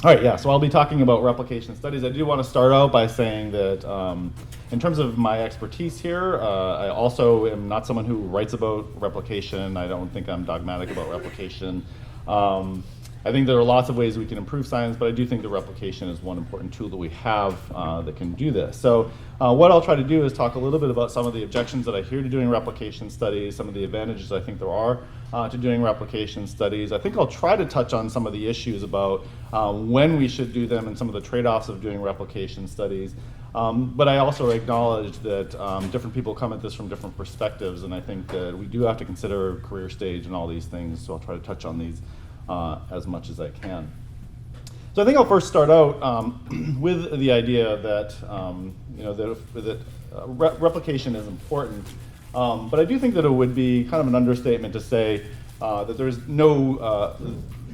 All right, yeah, so I'll be talking about replication studies. I do want to start out by saying that in terms of my expertise here, I also am not someone who writes about replication. I don't think I'm dogmatic about replication. I think there are lots of ways we can improve science, but I do think that replication is one important tool that we have that can do this. So what I'll try to do is talk a little bit about some of the objections that I hear to doing replication studies, some of the advantages I think there are to doing replication studies. I think I'll try to touch on some of the issues about when we should do them and some of the trade-offs of doing replication studies. But I also acknowledge that different people come at this from different perspectives, and I think that we do have to consider career stage and all these things, so I'll try to touch on these as much as I can. So I think I'll first start out with the idea that replication is important, but I do think that it would be kind of an understatement to say that there's no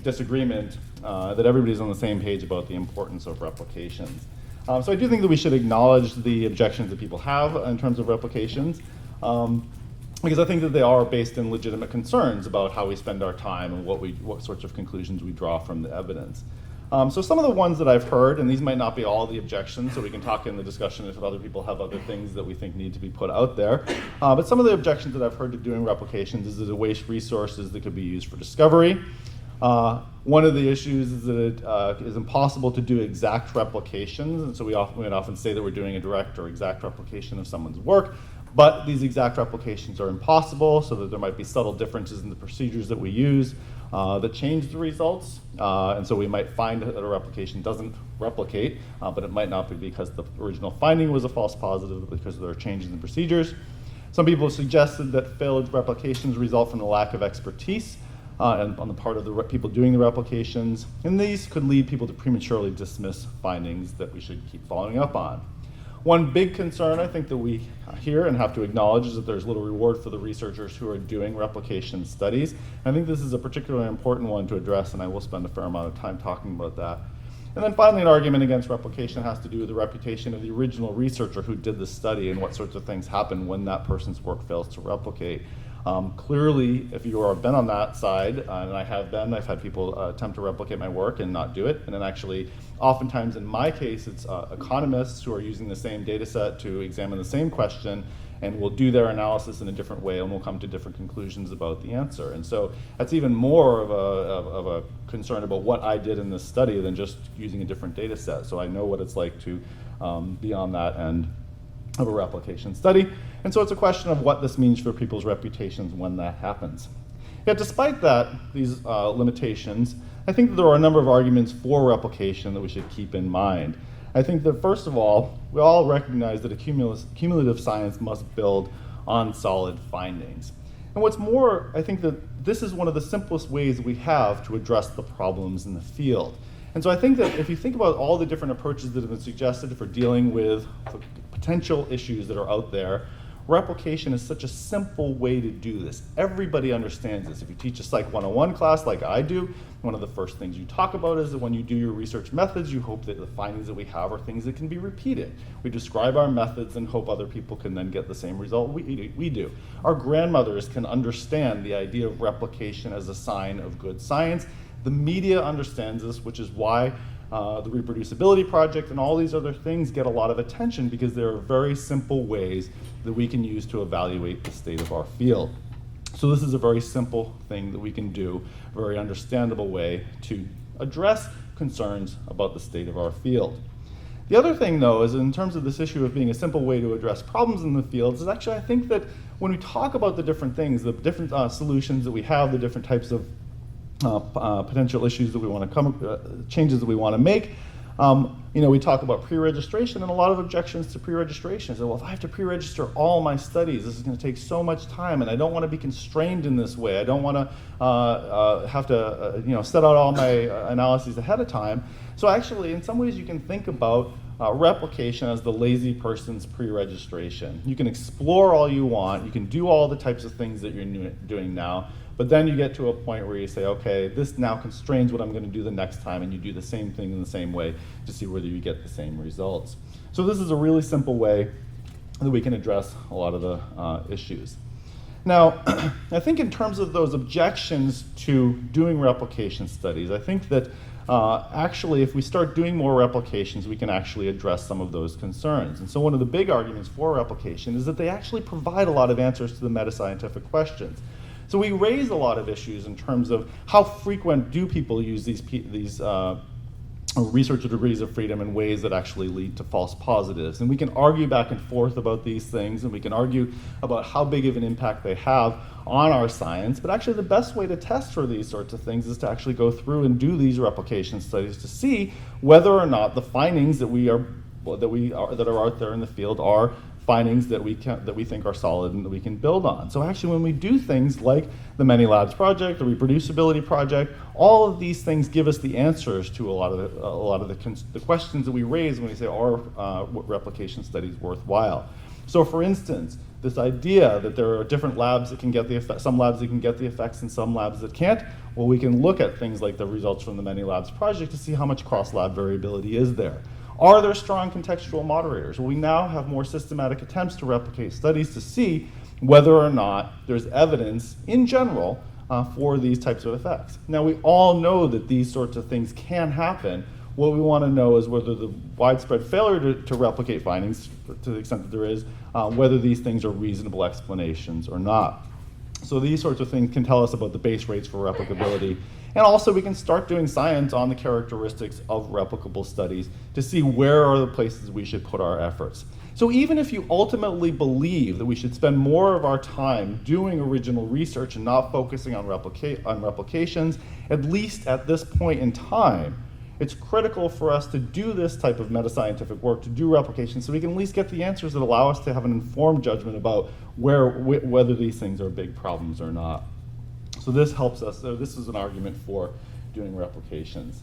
disagreement, that everybody's on the same page about the importance of replications. So I do think that we should acknowledge the objections that people have in terms of replications, because I think that they are based in legitimate concerns about how we spend our time and what sorts of conclusions we draw from the evidence. So some of the ones that I've heard, and these might not be all the objections, so we can talk in the discussion if other people have other things that we think need to be put out there. But some of the objections that I've heard to doing replications is that it wastes resources that could be used for discovery. One of the issues is that it is impossible to do exact replications, and so we often say that we're doing a direct or exact replication of someone's work, but these exact replications are impossible, so that there might be subtle differences in the procedures that we use that change the results, and so we might find that a replication doesn't replicate, but it might not be because the original finding was a false positive, but because there are changes in procedures. Some people have suggested that failed replications result from the lack of expertise and on the part of the people doing the replications, and these could lead people to prematurely dismiss findings that we should keep following up on. One big concern I think that we hear and have to acknowledge is that there's little reward for the researchers who are doing replication studies. I think this is a particularly important one to address, and I will spend a fair amount of time talking about that. And then finally, an argument against replication has to do with the reputation of the original researcher who did the study and what sorts of things happen when that person's work fails to replicate. Clearly, if you have been on that side, and I have been, I've had people attempt to replicate my work and not do it. And then actually, oftentimes in my case, it's economists who are using the same data set to examine the same question and will do their analysis in a different way and will come to different conclusions about the answer. And so that's even more of a concern about what I did in this study than just using a different data set. So I know what it's like to be on that end of a replication study. And so it's a question of what this means for people's reputations when that happens. Yet despite these limitations, I think that there are a number of arguments for replication that we should keep in mind. I think that first of all, we all recognize that a cumulative science must build on solid findings. And what's more, I think that this is one of the simplest ways we have to address the problems in the field. And so I think that if you think about all the different approaches that have been suggested for dealing with the potential issues that are out there, replication is such a simple way to do this. Everybody understands this. If you teach a Psych 101 class like I do, one of the first things you talk about is that when you do your research methods, you hope that the findings that we have are things that can be repeated. We describe our methods and hope other people can then get the same result we do. Our grandmothers can understand the idea of replication as a sign of good science. The media understands this, which is why the Reproducibility Project and all these other things get a lot of attention, because there are very simple ways that we can use to evaluate the state of our field. So this is a very simple thing that we can do, a very understandable way to address concerns about the state of our field. The other thing, though, is in terms of this issue of being a simple way to address problems in the fields, is actually I think that when we talk about the different things, the different solutions that we have, the different types of potential issues that we want to changes that we want to make. We talk about pre-registration and a lot of objections to pre-registration. So, well, if I have to pre-register all my studies, this is going to take so much time, and I don't want to be constrained in this way. I don't want to have to set out all my analyses ahead of time. So actually, in some ways, you can think about replication as the lazy person's pre-registration. You can explore all you want. You can do all the types of things that you're doing now. But then you get to a point where you say, okay, this now constrains what I'm going to do the next time, and you do the same thing in the same way to see whether you get the same results. So this is a really simple way that we can address a lot of the issues. Now, I think in terms of those objections to doing replication studies, I think that actually, if we start doing more replications, we can actually address some of those concerns. And so one of the big arguments for replication is that they actually provide a lot of answers to the meta-scientific questions. So we raise a lot of issues in terms of how frequent do people use these research degrees of freedom in ways that actually lead to false positives. And we can argue back and forth about these things, and we can argue about how big of an impact they have on our science, but actually the best way to test for these sorts of things is to actually go through and do these replication studies to see whether or not the findings that are out there in the field are findings that we think are solid and that we can build on. So actually when we do things like the Many Labs project, the reproducibility project, all of these things give us the answers to a lot of the questions that we raise when we say, are replication studies worthwhile? So for instance, this idea that there are different labs that can get the effect, some labs that can get the effects and some labs that can't, well, we can look at things like the results from the Many Labs project to see how much cross-lab variability is there. Are there strong contextual moderators? Well, we now have more systematic attempts to replicate studies to see whether or not there's evidence in general for these types of effects. Now, we all know that these sorts of things can happen. What we want to know is whether the widespread failure to replicate findings, to the extent that there is, whether these things are reasonable explanations or not. So these sorts of things can tell us about the base rates for replicability. And also we can start doing science on the characteristics of replicable studies to see where are the places we should put our efforts. So even if you ultimately believe that we should spend more of our time doing original research and not focusing on replications, at least at this point in time, it's critical for us to do this type of meta-scientific work, to do replication, so we can at least get the answers that allow us to have an informed judgment about whether these things are big problems or not. So this helps us, this is an argument for doing replications.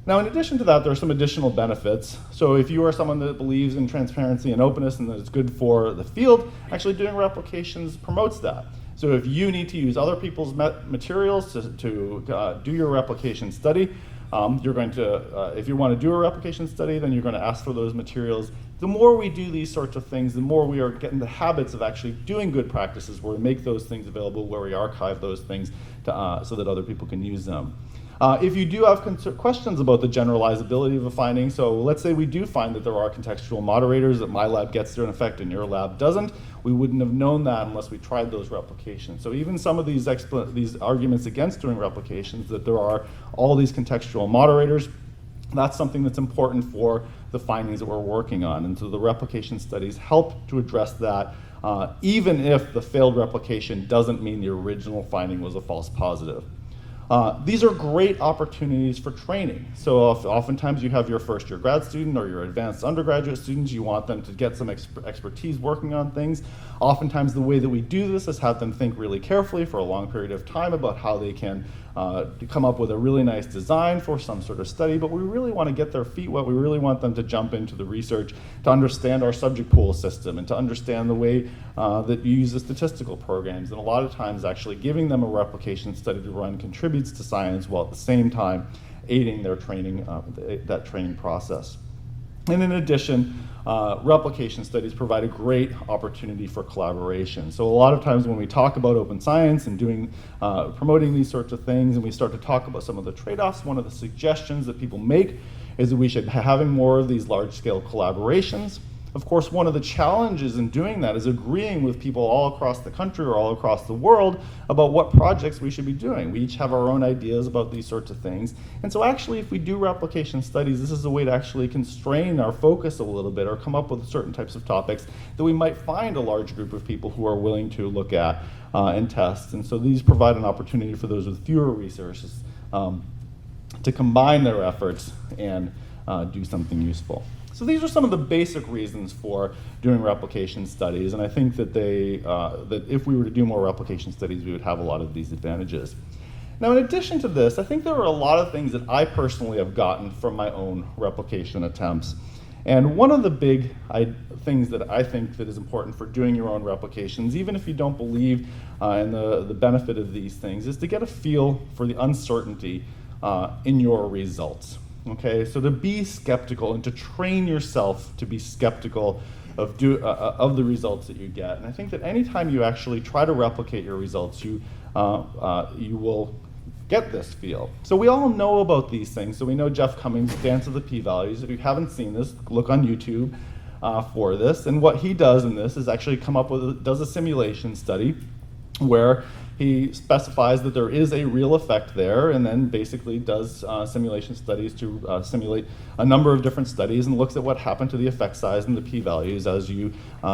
Now, in addition to that, there are some additional benefits. So if you are someone that believes in transparency and openness and that it's good for the field, actually doing replications promotes that. So if you need to use other people's materials to do your replication study, you're going to, if you want to do a replication study, then you're going to ask for those materials. The more we do these sorts of things, the more we are getting the habits of actually doing good practices where we make those things available, where we archive those things so that other people can use them. If you do have questions about the generalizability of a finding, so let's say we do find that there are contextual moderators, that my lab gets their effect and your lab doesn't, we wouldn't have known that unless we tried those replications. So even some of these arguments against doing replications, that there are all these contextual moderators, that's something that's important for the findings that we're working on. And so the replication studies help to address that, even if the failed replication doesn't mean the original finding was a false positive. These are great opportunities for training. So oftentimes you have your first year grad student or your advanced undergraduate students, you want them to get some expertise working on things. Oftentimes the way that we do this is have them think really carefully for a long period of time about how they can come up with a really nice design for some sort of study, but we really want to get their feet wet. We really want them to jump into the research, to understand our subject pool system, and to understand the way that you use the statistical programs. And a lot of times actually giving them a replication study to run contributes to science while at the same time aiding their training, that training process. And in addition, replication studies provide a great opportunity for collaboration. So a lot of times when we talk about open science and promoting these sorts of things, and we start to talk about some of the trade-offs, one of the suggestions that people make is that we should be having more of these large-scale collaborations. Of course, one of the challenges in doing that is agreeing with people all across the country or all across the world about what projects we should be doing. We each have our own ideas about these sorts of things. And so actually, if we do replication studies, this is a way to actually constrain our focus a little bit or come up with certain types of topics that we might find a large group of people who are willing to look at and test. And so these provide an opportunity for those with fewer resources to combine their efforts and do something useful. So these are some of the basic reasons for doing replication studies, and I think that that if we were to do more replication studies, we would have a lot of these advantages. Now, in addition to this, I think there are a lot of things that I personally have gotten from my own replication attempts. And one of the big things that I think that is important for doing your own replications, even if you don't believe in the benefit of these things, is to get a feel for the uncertainty in your results. Okay, so to be skeptical and to train yourself to be skeptical of the results that you get. And I think that anytime you actually try to replicate your results, you will get this feel. So we all know about these things. So we know Jeff Cummings' Dance of the P-Values. If you haven't seen this, look on YouTube for this. And what he does in this is actually come up with, does a simulation study where he specifies that there is a real effect there, and then basically does simulation studies to simulate a number of different studies and looks at what happened to the effect size and the p-values as you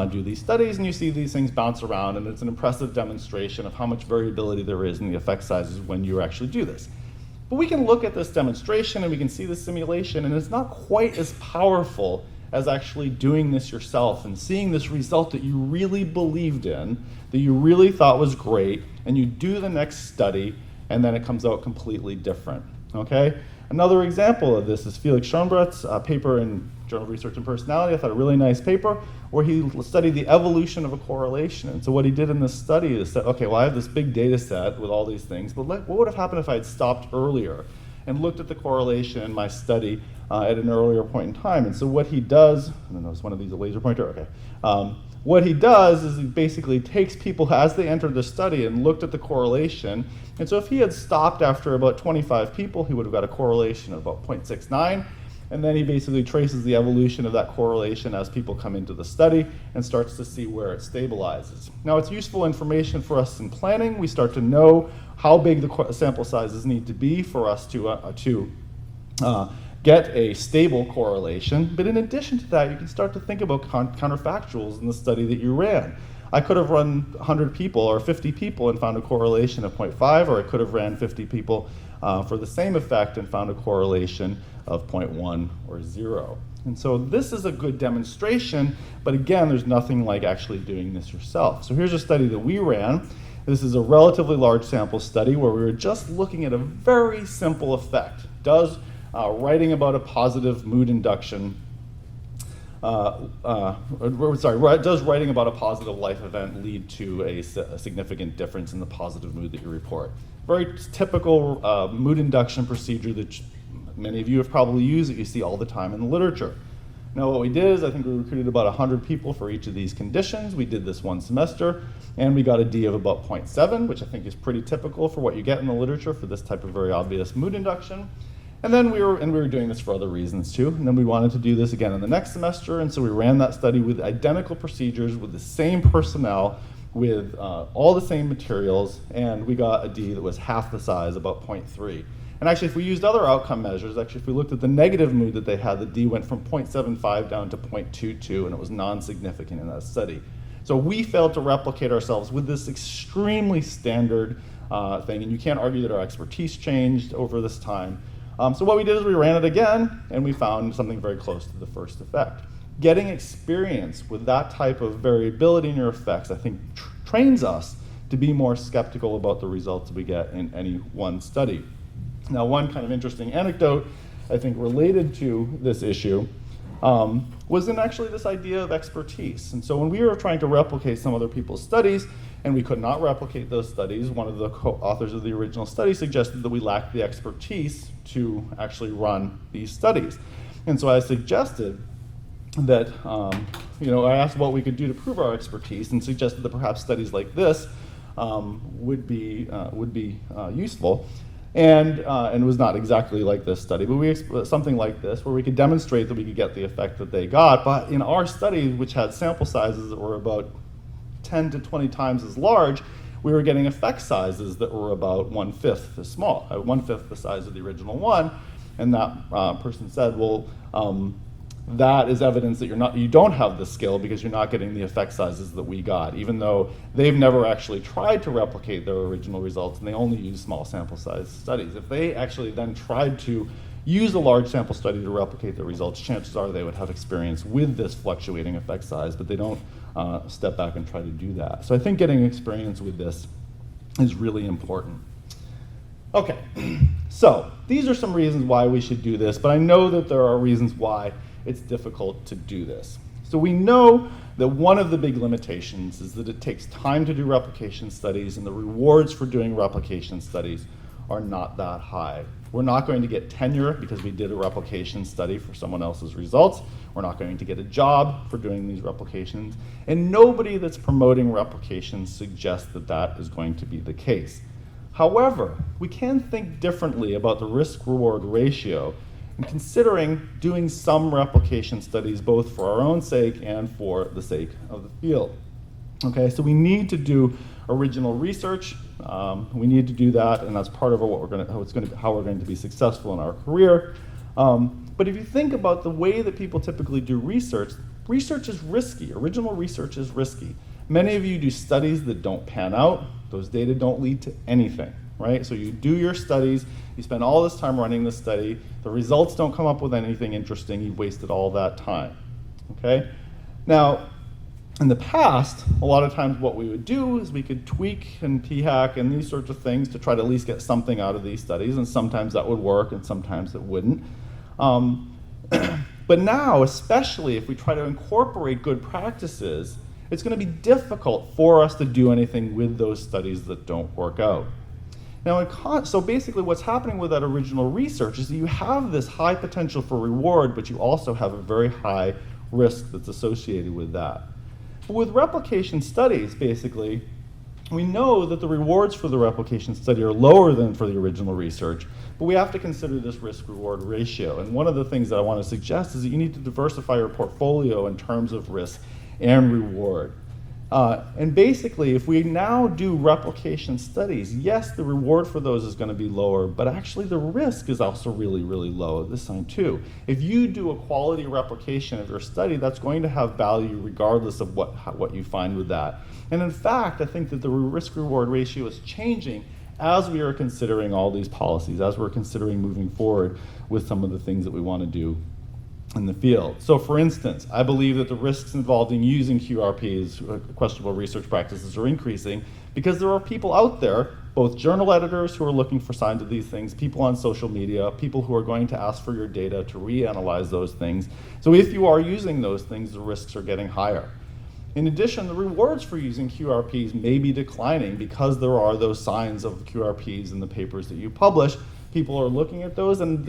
do these studies, and you see these things bounce around, and it's an impressive demonstration of how much variability there is in the effect sizes when you actually do this. But we can look at this demonstration and we can see the simulation, and it's not quite as powerful as actually doing this yourself and seeing this result that you really believed in, that you really thought was great, and you do the next study, and then it comes out completely different, okay? Another example of this is Felix Schoenbrett's paper in Journal of Research and Personality. I thought a really nice paper where he studied the evolution of a correlation. And so what he did in this study is said, okay, well, I have this big data set with all these things, but what would have happened if I had stopped earlier and looked at the correlation in my study at an earlier point in time? And so what he does, I don't know, is one of these a laser pointer? Okay. What he does is he basically takes people as they entered the study and looked at the correlation. And so if he had stopped after about 25 people, he would have got a correlation of about 0.69. And then he basically traces the evolution of that correlation as people come into the study and starts to see where it stabilizes. Now, it's useful information for us in planning. We start to know how big the sample sizes need to be for us to get a stable correlation. But in addition to that, you can start to think about counterfactuals in the study that you ran. I could have run 100 people or 50 people and found a correlation of 0.5, or I could have ran 50 people for the same effect and found a correlation of 0.1 or 0. And so this is a good demonstration, but again, there's nothing like actually doing this yourself. So here's a study that we ran. This is a relatively large sample study where we were just looking at a very simple effect. Does writing about a positive mood induction, does writing about a positive life event lead to a significant difference in the positive mood that you report? Very typical mood induction procedure that many of you have probably used, that you see all the time in the literature. Now what we did is I think we recruited about 100 people for each of these conditions. We did this one semester, and we got a D of about 0.7, which I think is pretty typical for what you get in the literature for this type of very obvious mood induction. And then we were doing this for other reasons too, and then we wanted to do this again in the next semester, and so we ran that study with identical procedures, with the same personnel, with all the same materials, and we got a D that was half the size, about 0.3. And actually, if we used other outcome measures, actually if we looked at the negative mood that they had, the D went from 0.75 down to 0.22, and it was non-significant in that study. So we failed to replicate ourselves with this extremely standard thing, and you can't argue that our expertise changed over this time. So what we did is we ran it again, and we found something very close to the first effect. Getting experience with that type of variability in your effects, I think, trains us to be more skeptical about the results we get in any one study. Now, one kind of interesting anecdote, I think, related to this issue was in actually this idea of expertise. And so when we were trying to replicate some other people's studies, and we could not replicate those studies, one of the co-authors of the original study suggested that we lacked the expertise to actually run these studies. And so I suggested that, I asked what we could do to prove our expertise, and suggested that perhaps studies like this would be useful. And it was not exactly like this study, but something like this, where we could demonstrate that we could get the effect that they got. But in our study, which had sample sizes that were about 10 to 20 times as large, we were getting effect sizes that were about 1/5 as small, 1/5 the size of the original one. And that person said, well, that is evidence that you don't have the skill because you're not getting the effect sizes that we got, even though they've never actually tried to replicate their original results, and they only use small sample size studies. If they actually then tried to use a large sample study to replicate the results, chances are they would have experience with this fluctuating effect size, but they don't step back and try to do that. So I think getting experience with this is really important. Okay, so these are some reasons why we should do this, but I know that there are reasons why it's difficult to do this. So we know that one of the big limitations is that it takes time to do replication studies, and the rewards for doing replication studies are not that high. We're not going to get tenure because we did a replication study for someone else's results. We're not going to get a job for doing these replications. And nobody that's promoting replications suggests that that is going to be the case. However, we can think differently about the risk-reward ratio and considering doing some replication studies both for our own sake and for the sake of the field. Okay, so we need to do original research. We need to do that, and that's part of how we're going to be successful in our career. But if you think about the way that people typically do research, research is risky. Original research is risky. Many of you do studies that don't pan out. Those data don't lead to anything, right? So you do your studies, you spend all this time running the study, the results don't come up with anything interesting, you've wasted all that time, okay? Now, in the past, a lot of times what we would do is we could tweak and p-hack and these sorts of things to try to at least get something out of these studies, and sometimes that would work and sometimes it wouldn't. But now, especially if we try to incorporate good practices, it's going to be difficult for us to do anything with those studies that don't work out. Now, so basically what's happening with that original research is that you have this high potential for reward, but you also have a very high risk that's associated with that. But with replication studies, basically, we know that the rewards for the replication study are lower than for the original research, but we have to consider this risk-reward ratio. And one of the things that I want to suggest is that you need to diversify your portfolio in terms of risk and reward. And basically, if we now do replication studies, yes, the reward for those is going to be lower, but actually the risk is also really, really low this time too. If you do a quality replication of your study, that's going to have value regardless of what you find with that. And in fact, I think that the risk-reward ratio is changing as we are considering all these policies, as we're considering moving forward with some of the things that we want to do in the field. So for instance, I believe that the risks involved in using QRPs, questionable research practices, are increasing because there are people out there, both journal editors who are looking for signs of these things, people on social media, people who are going to ask for your data to reanalyze those things. So if you are using those things, the risks are getting higher. In addition, the rewards for using QRPs may be declining because there are those signs of QRPs in the papers that you publish. People are looking at those, and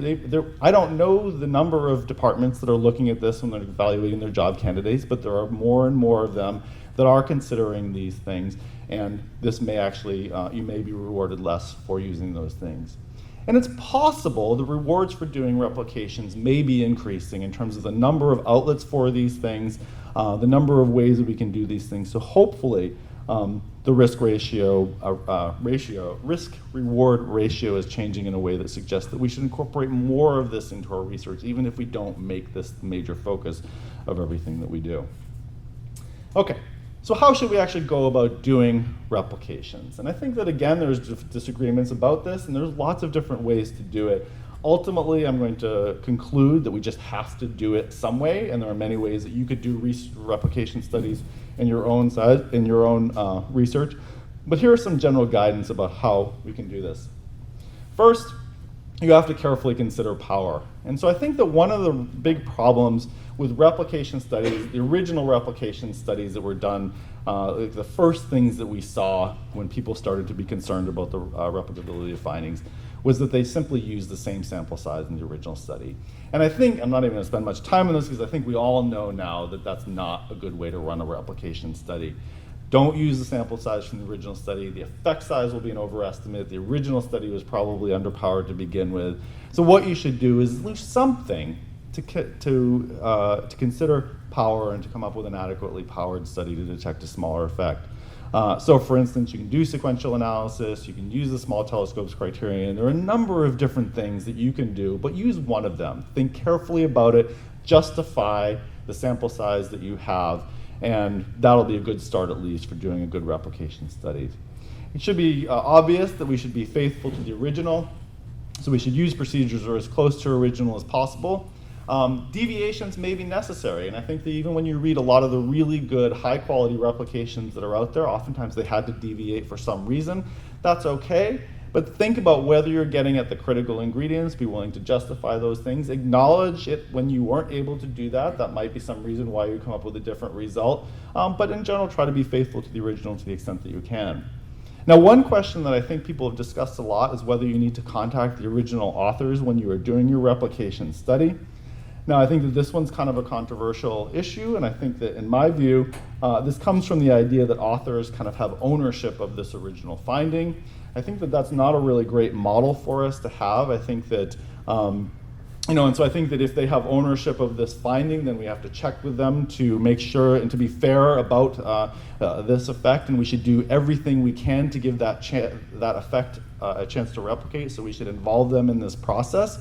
I don't know the number of departments that are looking at this when they're evaluating their job candidates, but there are more and more of them that are considering these things, and this may actually, you may be rewarded less for using those things. And it's possible the rewards for doing replications may be increasing in terms of the number of outlets for these things, the number of ways that we can do these things. So hopefully, the risk-reward ratio is changing in a way that suggests that we should incorporate more of this into our research, even if we don't make this the major focus of everything that we do. Okay, so how should we actually go about doing replications? And I think that, again, there's disagreements about this, and there's lots of different ways to do it. Ultimately, I'm going to conclude that we just have to do it some way, and there are many ways that you could do replication studies in your own research. But here are some general guidance about how we can do this. First, you have to carefully consider power. And so I think that one of the big problems with replication studies, the original replication studies that were done, the first things that we saw when people started to be concerned about the replicability of findings, was that they simply used the same sample size in the original study. And I think, I'm not even going to spend much time on this because I think we all know now that that's not a good way to run a replication study. Don't use the sample size from the original study. The effect size will be an overestimate. The original study was probably underpowered to begin with. So what you should do is at least something to consider power and to come up with an adequately powered study to detect a smaller effect. So for instance, you can do sequential analysis, you can use the small telescopes criterion. There are a number of different things that you can do, but use one of them. Think carefully about it, justify the sample size that you have, and that'll be a good start at least for doing a good replication study. It should be obvious that we should be faithful to the original, so we should use procedures that are as close to original as possible. Deviations may be necessary, and I think that even when you read a lot of the really good, high-quality replications that are out there, oftentimes they had to deviate for some reason. That's okay, but think about whether you're getting at the critical ingredients, be willing to justify those things, acknowledge it when you weren't able to do that. That might be some reason why you come up with a different result, but in general, try to be faithful to the original to the extent that you can. Now, one question that I think people have discussed a lot is whether you need to contact the original authors when you are doing your replication study. Now, I think that this one's kind of a controversial issue, and I think that, in my view, this comes from the idea that authors kind of have ownership of this original finding. I think that that's not a really great model for us to have. I think that, and so I think that if they have ownership of this finding, then we have to check with them to make sure and to be fair about this effect, and we should do everything we can to give that effect a chance to replicate, so we should involve them in this process.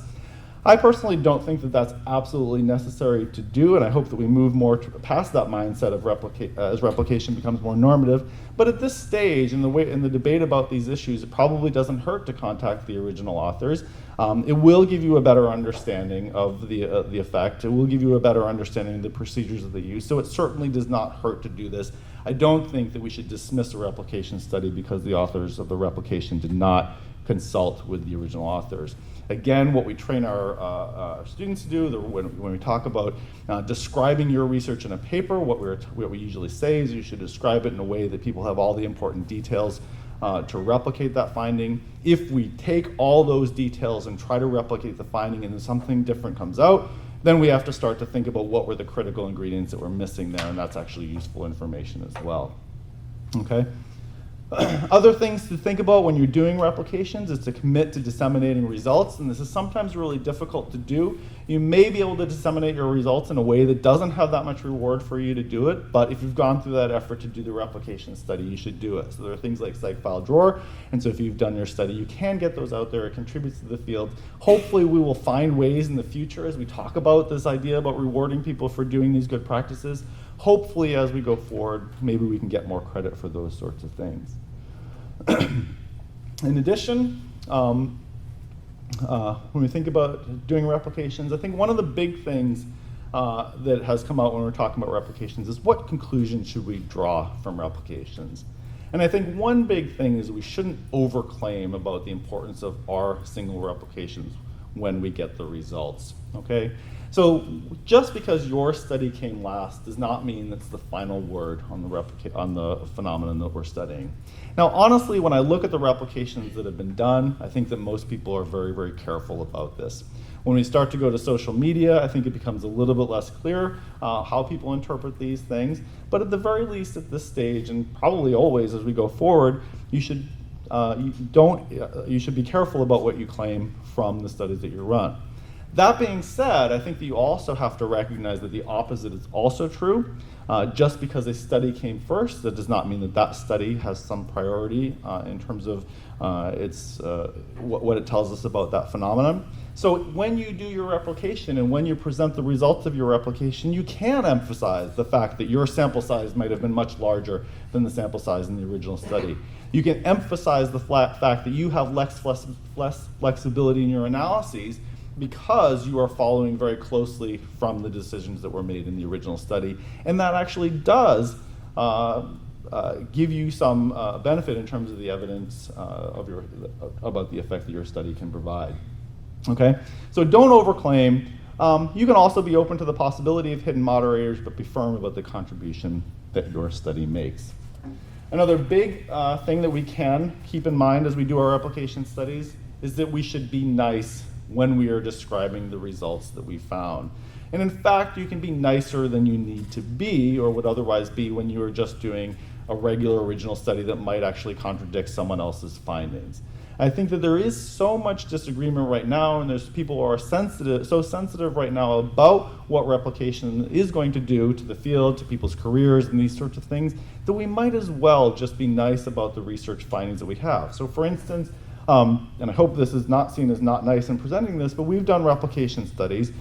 I personally don't think that that's absolutely necessary to do, and I hope that we move more past that mindset of as replication becomes more normative. But at this stage, in the debate about these issues, it probably doesn't hurt to contact the original authors. It will give you a better understanding of the effect. It will give you a better understanding of the procedures that they use. So it certainly does not hurt to do this. I don't think that we should dismiss a replication study because the authors of the replication did not consult with the original authors. Again, what we train our students to do, when we talk about describing your research in a paper, what we usually say is you should describe it in a way that people have all the important details to replicate that finding. If we take all those details and try to replicate the finding and then something different comes out, then we have to start to think about what were the critical ingredients that were missing there, and that's actually useful information as well. Okay? Other things to think about when you're doing replications is to commit to disseminating results, and this is sometimes really difficult to do. You may be able to disseminate your results in a way that doesn't have that much reward for you to do it, but if you've gone through that effort to do the replication study, you should do it. So there are things like Psych File Drawer, and so if you've done your study, you can get those out there. It contributes to the field. Hopefully we will find ways in the future as we talk about this idea about rewarding people for doing these good practices. Hopefully as we go forward, maybe we can get more credit for those sorts of things. In addition, when we think about doing replications, I think one of the big things that has come out when we're talking about replications is what conclusions should we draw from replications? And I think one big thing is we shouldn't overclaim about the importance of our single replications when we get the results, okay? So just because your study came last does not mean that's the final word on the phenomenon that we're studying. Now, honestly, when I look at the replications that have been done, I think that most people are very, very careful about this. When we start to go to social media, I think it becomes a little bit less clear how people interpret these things. But at the very least at this stage, and probably always as we go forward, you should be careful about what you claim from the studies that you run. That being said, I think that you also have to recognize that the opposite is also true. Just because a study came first, that does not mean that that study has some priority in terms of what it tells us about that phenomenon. So when you do your replication and when you present the results of your replication, you can emphasize the fact that your sample size might have been much larger than the sample size in the original study. You can emphasize the fact that you have less flexibility in your analyses because you are following very closely from the decisions that were made in the original study. And that actually does give you some benefit in terms of the evidence about the effect that your study can provide. Okay, so don't overclaim. You can also be open to the possibility of hidden moderators, but be firm about the contribution that your study makes. Another big thing that we can keep in mind as we do our replication studies is that we should be nice when we are describing the results that we found. And in fact, you can be nicer than you need to be or would otherwise be when you are just doing a regular original study that might actually contradict someone else's findings. I think that there is so much disagreement right now, and there's people who are so sensitive right now about what replication is going to do to the field, to people's careers, and these sorts of things, that we might as well just be nice about the research findings that we have. So for instance, and I hope this is not seen as not nice in presenting this, but we've done replication studies.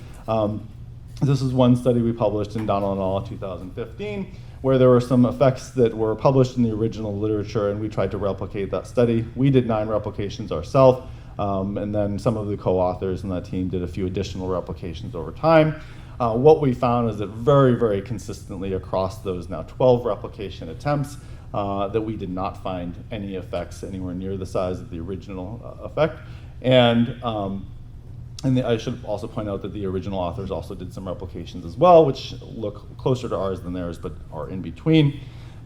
This is one study we published in Donnell et al. 2015, where there were some effects that were published in the original literature, and we tried to replicate that study. We did 9 replications ourselves, and then some of the co-authors in that team did a few additional replications over time. What we found is that very, very consistently across those now 12 replication attempts, that we did not find any effects anywhere near the size of the original effect. And I should also point out that the original authors also did some replications as well, which look closer to ours than theirs, but are in between.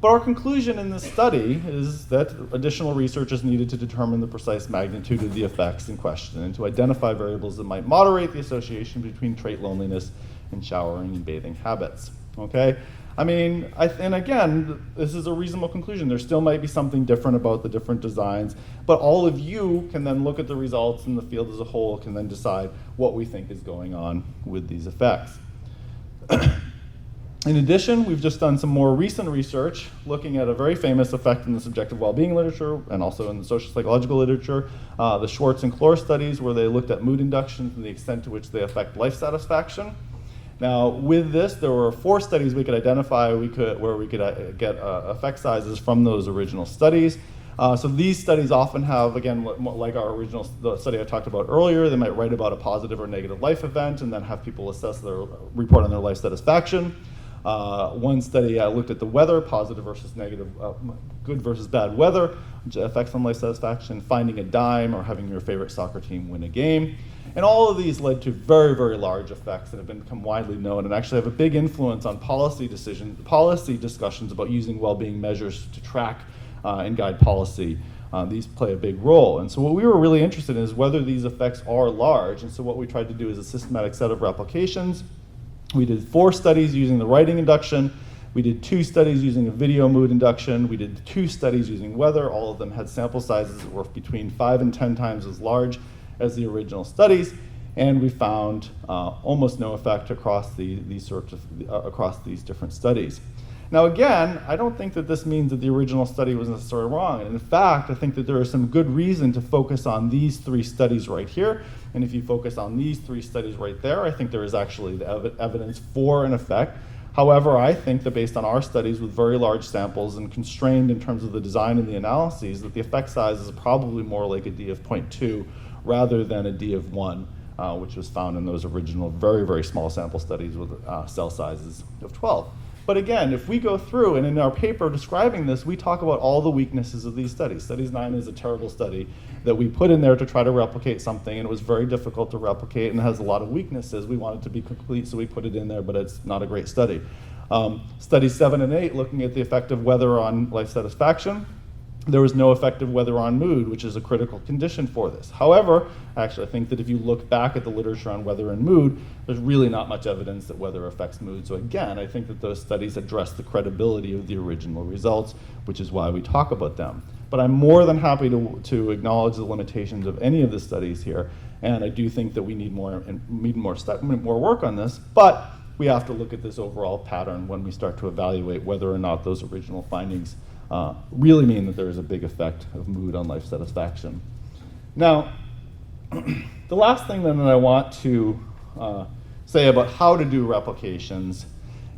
But our conclusion in this study is that additional research is needed to determine the precise magnitude of the effects in question and to identify variables that might moderate the association between trait loneliness and showering and bathing habits. Okay? I mean, and again, this is a reasonable conclusion. There still might be something different about the different designs, but all of you can then look at the results and the field as a whole can then decide what we think is going on with these effects. In addition, we've just done some more recent research looking at a very famous effect in the subjective well-being literature and also in the social psychological literature, the Schwartz and Clore studies, where they looked at mood inductions and the extent to which they affect life satisfaction. Now, with this, there were 4 studies we could identify where we could get effect sizes from those original studies. So these studies often have, again, like our original the study I talked about earlier, they might write about a positive or negative life event and then have people assess their report on their life satisfaction. One study looked at the weather, positive versus negative, good versus bad weather, effects on life satisfaction, finding a dime, or having your favorite soccer team win a game. And all of these led to very, very large effects that have become widely known and actually have a big influence on policy discussions about using well-being measures to track and guide policy. These play a big role. And so what we were really interested in is whether these effects are large. And so what we tried to do is a systematic set of replications. We did 4 studies using the writing induction. We did 2 studies using a video mood induction. We did 2 studies using weather. All of them had sample sizes that were between 5 and 10 times as large as the original studies. And we found almost no effect across across these different studies. Now again, I don't think that this means that the original study was necessarily wrong. And in fact, I think that there is some good reason to focus on these 3 studies right here. And if you focus on these 3 studies right there, I think there is actually the evidence for an effect. However, I think that based on our studies with very large samples and constrained in terms of the design and the analyses, that the effect size is probably more like a D of 0.2 rather than a D of 1, which was found in those original very, very small sample studies with cell sizes of 12. But again, if we go through, and in our paper describing this, we talk about all the weaknesses of these studies. Studies 9 is a terrible study that we put in there to try to replicate something, and it was very difficult to replicate and has a lot of weaknesses. We want it to be complete, so we put it in there, but it's not a great study. Studies 7 and 8, looking at the effect of weather on life satisfaction, there was no effect of weather on mood, which is a critical condition for this. However, actually, I think that if you look back at the literature on weather and mood, there's really not much evidence that weather affects mood. So again, I think that those studies address the credibility of the original results, which is why we talk about them. But I'm more than happy to acknowledge the limitations of any of the studies here, and I do think that we need more work on this, but we have to look at this overall pattern when we start to evaluate whether or not those original findings really mean that there is a big effect of mood on life satisfaction. Now, the last thing then that I want to say about how to do replications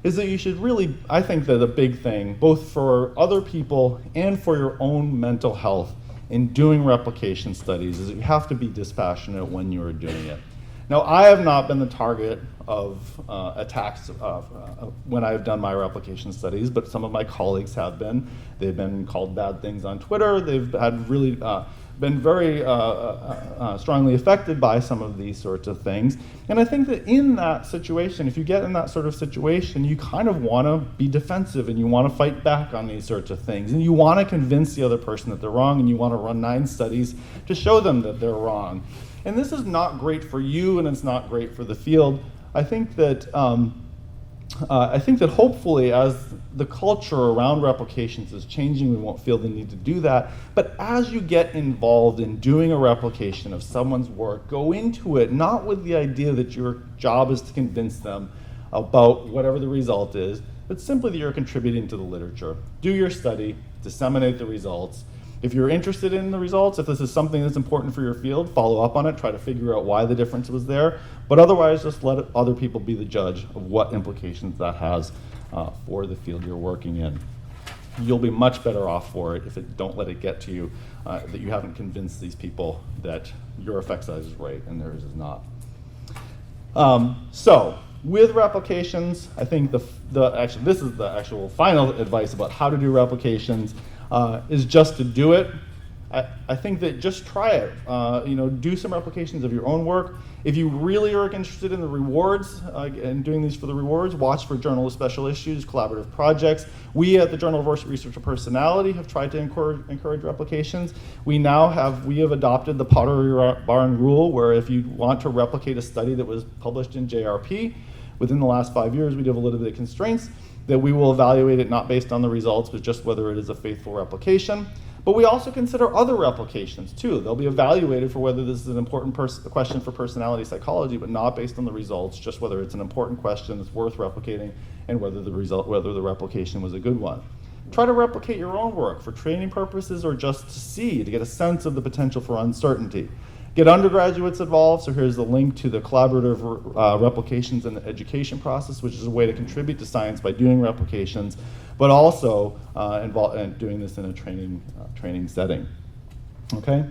is that you should really, I think that a big thing, both for other people and for your own mental health in doing replication studies, is that you have to be dispassionate when you are doing it. Now, I have not been the target of attacks when I've done my replication studies, but some of my colleagues have been. They've been called bad things on Twitter. They've had really been very strongly affected by some of these sorts of things. And I think that in that situation, if you get in that sort of situation, you kind of want to be defensive and you want to fight back on these sorts of things. And you want to convince the other person that they're wrong, and you want to run 9 studies to show them that they're wrong. And this is not great for you, and it's not great for the field. I think that hopefully, as the culture around replications is changing, we won't feel the need to do that. But as you get involved in doing a replication of someone's work, go into it not with the idea that your job is to convince them about whatever the result is, but simply that you're contributing to the literature. Do your study, disseminate the results. If you're interested in the results, if this is something that's important for your field, follow up on it, try to figure out why the difference was there. But otherwise, just let other people be the judge of what implications that has for the field you're working in. You'll be much better off for it if don't let it get to you that you haven't convinced these people that your effect size is right and theirs is not. So with replications, I think this is the actual final advice about how to do replications. Is just to do it. I think that just try it. Do some replications of your own work. If you really are interested in the rewards and doing these for the rewards, watch for Journal of Special Issues, collaborative projects. We at the Journal of Research and Personality have tried to encourage replications. We have adopted the Pottery Barn rule, where if you want to replicate a study that was published in JRP within the last 5 years, we do have a little bit of constraints that we will evaluate it not based on the results, but just whether it is a faithful replication. But we also consider other replications too. They'll be evaluated for whether this is an important question for personality psychology, but not based on the results, just whether it's an important question that's worth replicating and whether the replication was a good one. Try to replicate your own work for training purposes or just to get a sense of the potential for uncertainty. Get undergraduates involved, so here's the link to the collaborative replications in the education process, which is a way to contribute to science by doing replications, but also doing this in a training setting. Okay?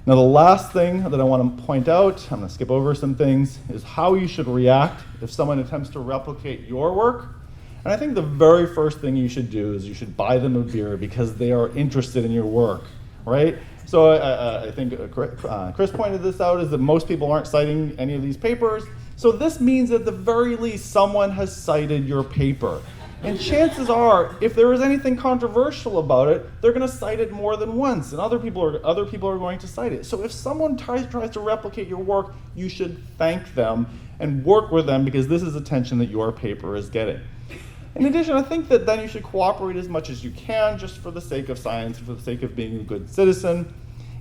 Now the last thing that I want to point out, I'm going to skip over some things, is how you should react if someone attempts to replicate your work. And I think the very first thing you should do is you should buy them a beer because they are interested in your work, right? So I think Chris pointed this out, is that most people aren't citing any of these papers. So this means that at the very least someone has cited your paper. And chances are, if there is anything controversial about it, they're going to cite it more than once, and other people are going to cite it. So if someone tries to replicate your work, you should thank them and work with them, because this is attention that your paper is getting. In addition, I think that then you should cooperate as much as you can, just for the sake of science and for the sake of being a good citizen.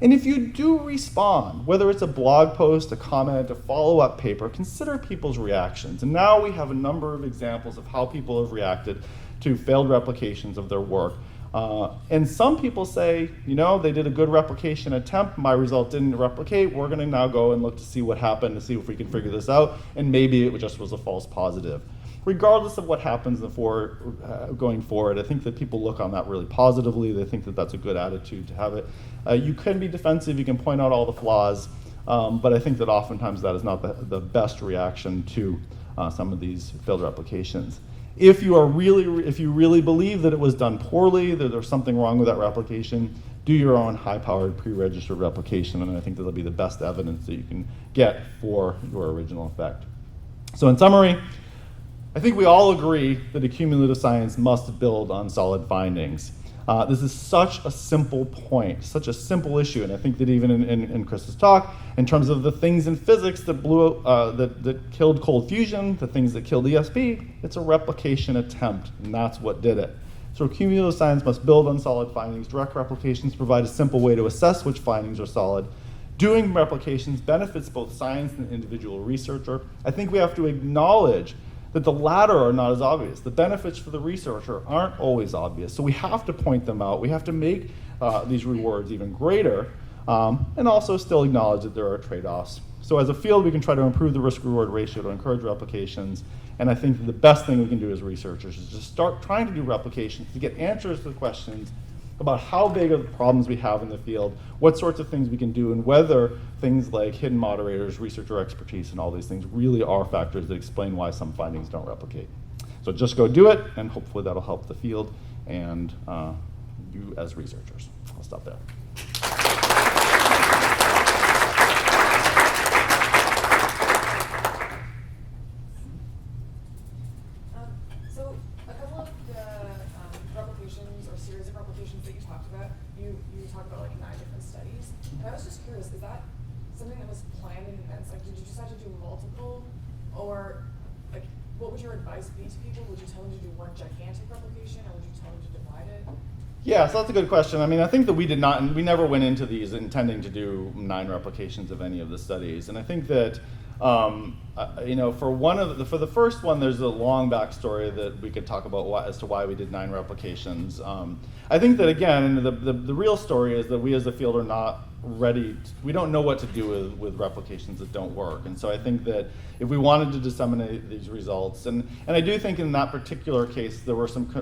And if you do respond, whether it's a blog post, a comment, a follow-up paper, consider people's reactions. And now we have a number of examples of how people have reacted to failed replications of their work. And some people say, they did a good replication attempt, my result didn't replicate, we're gonna now go and look to see what happened, to see if we can figure this out, and maybe it just was a false positive. Regardless of what happens going forward, I think that people look on that really positively. They think that that's a good attitude to have it. You can be defensive, you can point out all the flaws, but I think that oftentimes that is not the best reaction to some of these failed replications. If you really believe that it was done poorly, that there's something wrong with that replication, do your own high-powered pre-registered replication, and I think that'll be the best evidence that you can get for your original effect. So in summary, I think we all agree that accumulative science must build on solid findings. This is such a simple point, such a simple issue, and I think that even in Chris's talk, in terms of the things in physics that that killed cold fusion, the things that killed ESP, it's a replication attempt, and that's what did it. So accumulative science must build on solid findings. Direct replications provide a simple way to assess which findings are solid. Doing replications benefits both science and the individual researcher. I think we have to acknowledge that the latter are not as obvious. The benefits for the researcher aren't always obvious, so we have to point them out. We have to make these rewards even greater, and also still acknowledge that there are trade-offs. So as a field, we can try to improve the risk-reward ratio to encourage replications, and I think that the best thing we can do as researchers is just start trying to do replications to get answers to the questions about how big of the problems we have in the field, what sorts of things we can do, and whether things like hidden moderators, researcher expertise, and all these things really are factors that explain why some findings don't replicate. So just go do it, and hopefully that'll help the field and you as researchers. I'll stop there. So a couple of the replications or series of replications that you talked about, you talked about like 9 different studies. And I was just curious, is that something that was planned in advance? Like, did you decide to do multiple, or like, what would your advice be to people? Would you tell them to do one gigantic replication, or would you tell them to divide it? Yeah, so that's a good question. I mean, I think that we never went into these intending to do 9 replications of any of the studies. And I think that, for the first one, there's a long backstory that we could talk about as to why we did 9 replications. I think that, again, the real story is that we as a field are not ready. We don't know what to do with replications that don't work. And so I think that if we wanted to disseminate these results, and I do think in that particular case,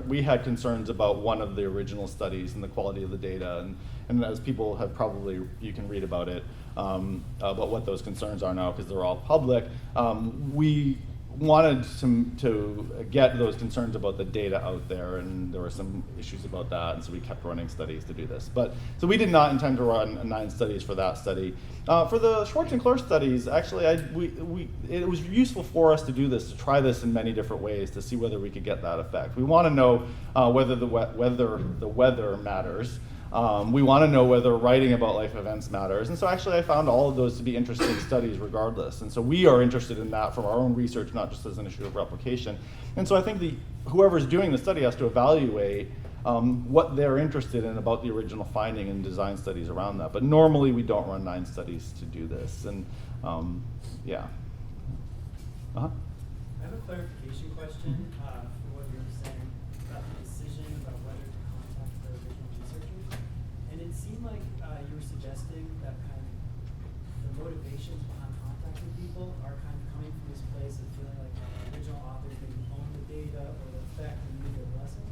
we had concerns about one of the original studies and the quality of the data, and as people have probably, you can read about it, about what those concerns are now because they're all public. wanted to get those concerns about the data out there, and there were some issues about that, and so we kept running studies to do this. But so we did not intend to run 9 studies for that study. For the Schwartz and Clore studies, actually, it was useful for us to do this, to try this in many different ways to see whether we could get that effect. We want to know whether the weather matters. We want to know whether writing about life events matters. And so actually I found all of those to be interesting studies regardless. And so we are interested in that from our own research, not just as an issue of replication. And so I think whoever's doing the study has to evaluate what they're interested in about the original finding and design studies around that. But normally we don't run 9 studies to do this. And yeah. I have a clarification question for what you were saying about the decision about whether to contact the original researchers. And it seemed like you were suggesting that kind of the motivations behind contacting people are kind of coming from this place of feeling like the original authors maybe own the data or the effect and need their blessing.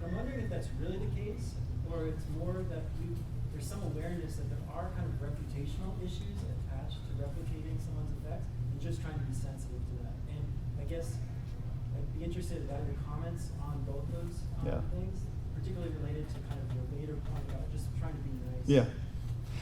But I'm wondering if that's really the case, or it's more that there's some awareness that there are kind of reputational issues attached to replicating someone's effects, and just trying to be sensitive to that. And I guess I'd be interested about your comments on both those things, particularly related to kind of your later point about just trying to be nice. Yeah.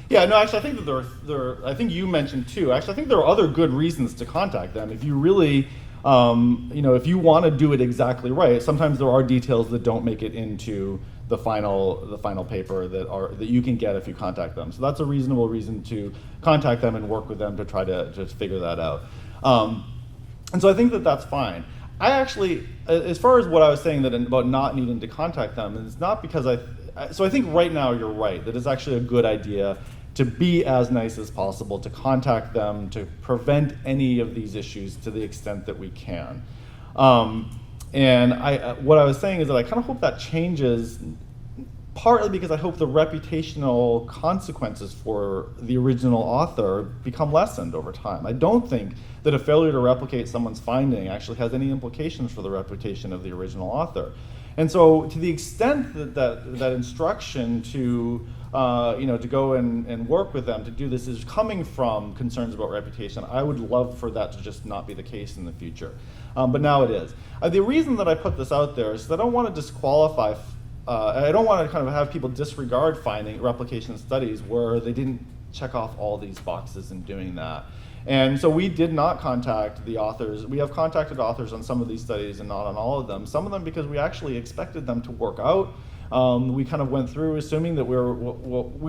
Yeah, no, actually, I think that I think you mentioned too, actually, I think there are other good reasons to contact them. If you really, if you want to do it exactly right, sometimes there are details that don't make it into the final paper that you can get if you contact them. So that's a reasonable reason to contact them and work with them to try to just figure that out. And so I think that that's fine. I actually, as far as what I was saying about not needing to contact them, it's not because so I think right now you're right, that it's actually a good idea to be as nice as possible, to contact them, to prevent any of these issues to the extent that we can. And what I was saying is that I kind of hope that changes, partly because I hope the reputational consequences for the original author become lessened over time. I don't think that a failure to replicate someone's finding actually has any implications for the reputation of the original author. And so to the extent that instruction to go and work with them to do this is coming from concerns about reputation, I would love for that to just not be the case in the future. But now it is. The reason that I put this out there is that I don't want to disqualify, I don't want to kind of have people disregard finding replication studies where they didn't check off all these boxes in doing that. And so we did not contact the authors. We have contacted authors on some of these studies and not on all of them. Some of them because we actually expected them to work out. We kind of went through assuming that we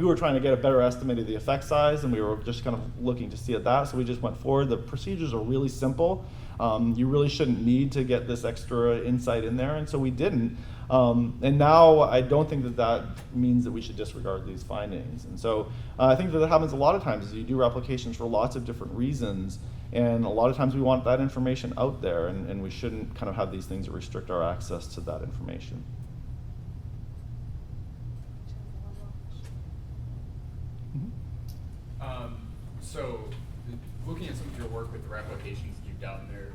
were trying to get a better estimate of the effect size, and we were just kind of looking to see at that, so we just went forward. The procedures are really simple. You really shouldn't need to get this extra insight in there, and so we didn't. And now I don't think that means that we should disregard these findings. And so I think that happens a lot of times. You do replications for lots of different reasons, and a lot of times we want that information out there, and we shouldn't kind of have these things that restrict our access to that information. So, looking at some of your work with the replications you've done, they're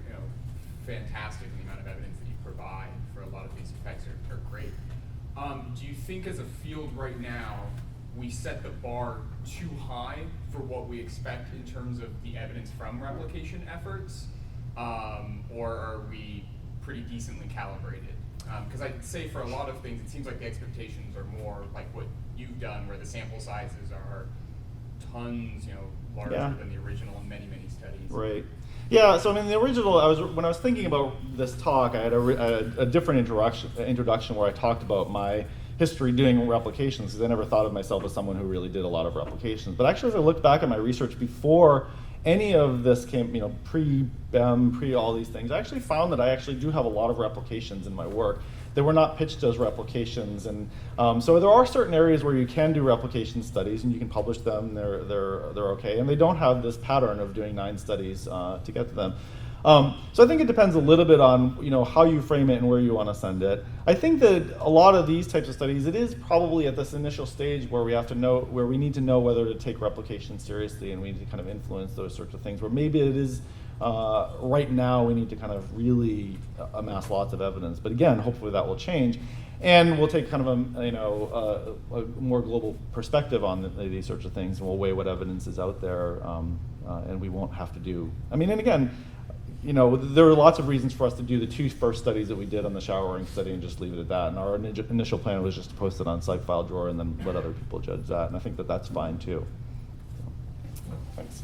fantastic. The amount of evidence that you provide for a lot of these effects are great. Do you think, as a field right now, we set the bar too high for what we expect in terms of the evidence from replication efforts, or are we pretty decently calibrated? Because I'd say for a lot of things, it seems like the expectations are more like what you've done, where the sample sizes are tons, larger than the original in many, many studies. Right. Yeah. So I mean, the original. When I was thinking about this talk, I had a different introduction where I talked about my history doing replications, because I never thought of myself as someone who really did a lot of replications. But actually, as I looked back at my research before any of this came, pre-BEM, pre all these things, I actually found that I actually do have a lot of replications in my work. They were not pitched as replications, and so there are certain areas where you can do replication studies and you can publish them. They're okay, and they don't have this pattern of doing 9 studies to get to them. So I think it depends a little bit on how you frame it and where you want to send it. I think that a lot of these types of studies, it is probably at this initial stage where we need to know whether to take replication seriously, and we need to kind of influence those sorts of things. Where maybe it is right now we need to kind of really amass lots of evidence. But again, hopefully that will change, and we'll take kind of a more global perspective on these sorts of things, and we'll weigh what evidence is out there, and we won't have to do. I mean, and again, you know, there were lots of reasons for us to do the 2 first studies that we did on the showering study and just leave it at that. And our initial plan was just to post it on Psych File Drawer and then let other people judge that. And I think that that's fine too. So, thanks.